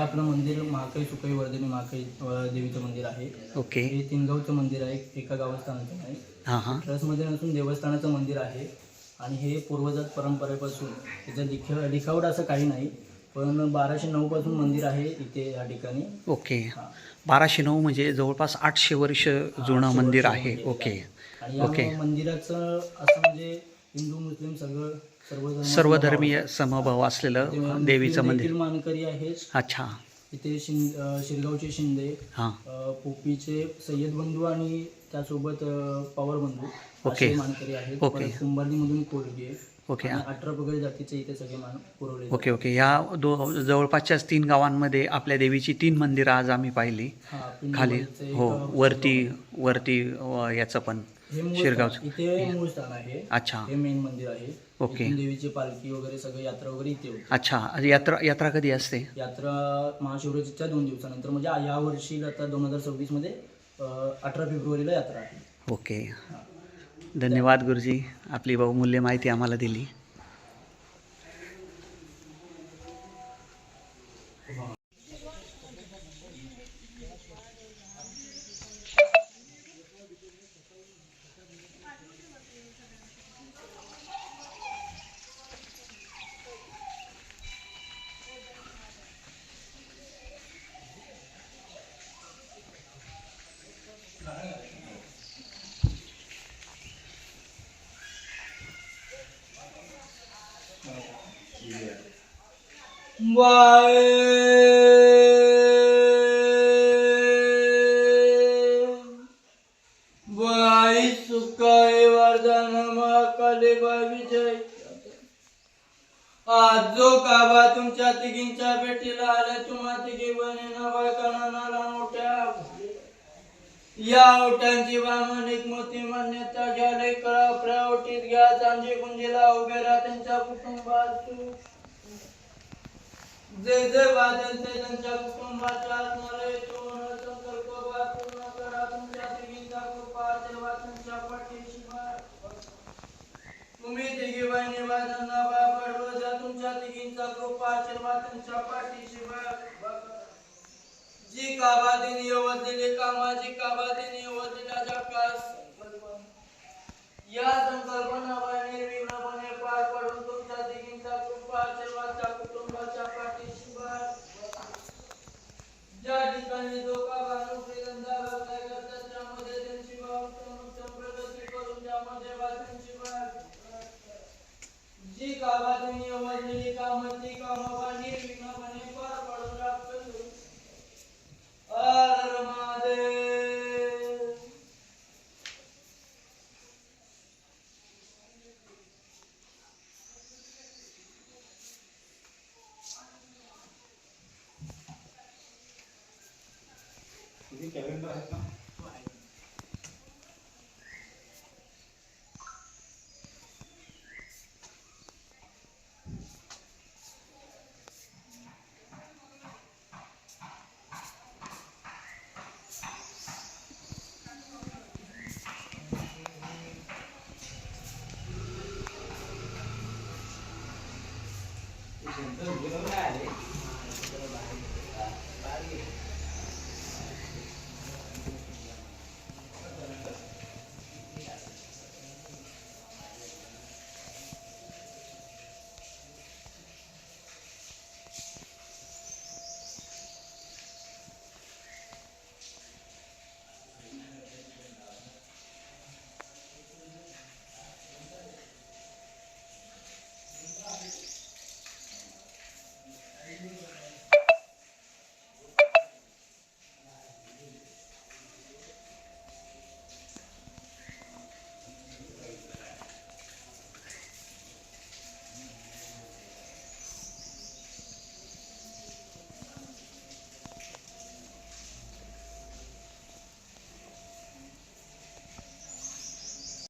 आपलं मंदिर महाकाई सुकाई वर्धिनी महाकाई देवीचं मंदिर आहे. ओके. हे तीनगावचं मंदिर आहे, एका गावस्थानाचं नाही. हां हां. ट्रस्टमध्ये नसून देवस्थानाचं मंदिर आहे आणि हे पूर्वजात परंपरेपासून त्याचं लिखावट असं काही नाही, पण 1209 पासून मंदिर आहे इथे या ठिकाणी. ओके. 1209 म्हणजे जवळपास 800 वर्ष जुनं मंदिर आहे. ओके. आणि या ओके. मंदिराचं असं म्हणजे हिंदू मुस्लिम सर्वधर्मीय समभाव असलेलं देवीचं मंदिर. मानकरी आहेत. अच्छा. इथे शिरगावचे शिंदे, हां. पोपीचे सय्यद बंधू आणि त्यासोबत पवार बंधू ओके. असे मानकरी आहेत. ओके. कुंभारलीमधून कोळगे ओके. आणि 18 पगड जातीचे इथे सगळे मान पुरवले. ओके. ओके. या जवळपासच्याच 3 गावांमध्ये आपल्या देवीची 3 मंदिरं आज आम्ही पाहिली. खाली हो, वरती याचं पण शिरगावचं इथे मूळ स्थान आहे. अच्छा. हे मेन मंदिर आहे. ओके. इथून देवीची पालखी वगैरे सगळं यात्रा वगैरे इथे होते. अच्छा. यात्रा कधी असते? यात्रा महाशिवरात्रीच्या 2 दिवसानंतर, म्हणजे या वर्षी आता 2026 मध्ये 18 फेब्रुवारीला यात्रा आहे. ओके. धन्यवाद गुरुजी, आपली बहुमूल्य माहिती आम्हाला दिली. बाई सुकाई वरदान महाकाली बाई विजय. आज जो काबा तुमच्या तिघींच्या भेटीला आल्या, तुम्हा तिघी बहिणींना बायकांना मोठ्या या ओट्यांची वामनिक मोठी मान्यता घ्या. लेकरा प्रावटीत घ्या, चांजी गुंजीला उभे राहा त्यांच्या कुटुंबात. जे जे वादन ते त्यांच्या कुटुंबाच्या असणारे संकल्प पूर्ण करा. तुमच्या तिघींचा कृपा देवा तुमच्या पाठीशी. तुम्ही तिघी बहिणी वादांना बाबा द्या, तुमच्या तिघींचा कृपा आशीर्वाद तुमच्या पाठीशी. जी काबादीने यवतलेली कामाची काबादीने यवतलेल्या जगास या संकल्पना निर्विघ्नपणे पार पडून तुमच्या तिघींचा कृपा आशीर्वाद त्या कुटुंबाच्या पाठीशी. ज्या ठिकाणी जो काबा नोकरी धंदा व्यवसाय करतात त्यामध्ये त्यांची उत्तम प्रगती करून त्यामध्ये वाचनची जी काबादीने यवतलेली कामाची कामा निर्विघ्नपणे पार पडून प्राप्त करू. हर महादेव. कॅलेंडर आहेत ना.